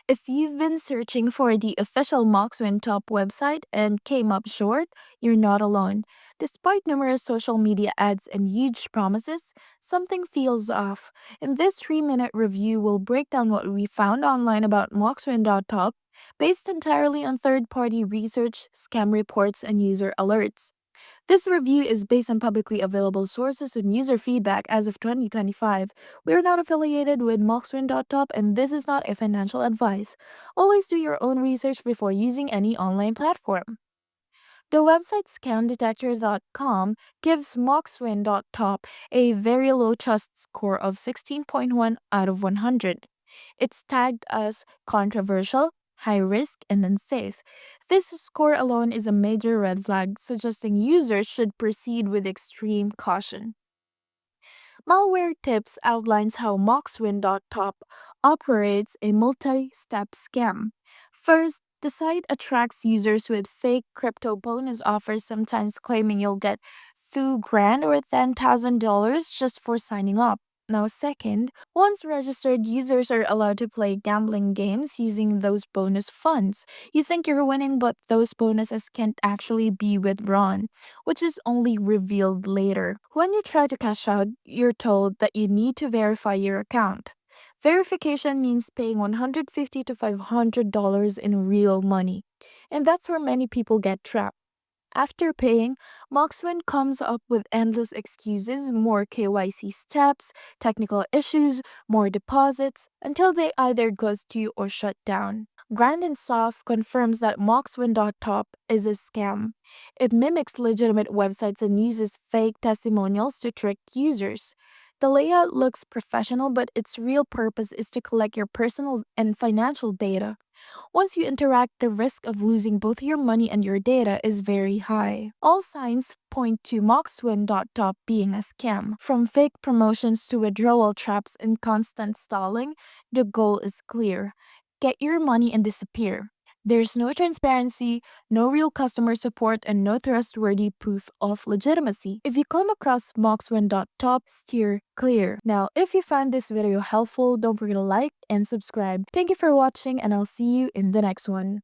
If you've been searching for the official Moxwin.top website and came up short, you're not alone. Despite numerous social media ads and huge promises, something feels off. In this 3-minute review, we'll break down what we found online about Moxwin.top, based entirely on third party research, scam reports, and user alerts. This review is based on publicly available sources and user feedback as of 2025. We are not affiliated with Moxwin.top and this is not a financial advice. Always do your own research before using any online platform. The website scamdetector.com gives Moxwin.top a very low trust score of 16.1 out of 100. It's tagged as controversial, high risk, and unsafe. This score alone is a major red flag, suggesting users should proceed with extreme caution. Malware Tips outlines how Moxwin.top operates a multi-step scam. First, the site attracts users with fake crypto bonus offers, sometimes claiming you'll get $2,000 or $10,000 just for signing up. Now, second, once registered, users are allowed to play gambling games using those bonus funds. You think you're winning, but those bonuses can't actually be withdrawn, which is only revealed later. When you try to cash out, you're told that you need to verify your account. Verification means paying $150 to $500 in real money. And that's where many people get trapped. After paying, Moxwin comes up with endless excuses, more KYC steps, technical issues, more deposits, until they either ghost you or shut down. Grand and Soft confirms that Moxwin.top is a scam. It mimics legitimate websites and uses fake testimonials to trick users. The layout looks professional, but its real purpose is to collect your personal and financial data. Once you interact, the risk of losing both your money and your data is very high. All signs point to Moxwin.top being a scam. From fake promotions to withdrawal traps and constant stalling, the goal is clear. Get your money and disappear. There's no transparency, no real customer support, and no trustworthy proof of legitimacy. If you come across Moxwin.top, steer clear. Now, if you found this video helpful, don't forget to like and subscribe. Thank you for watching, and I'll see you in the next one.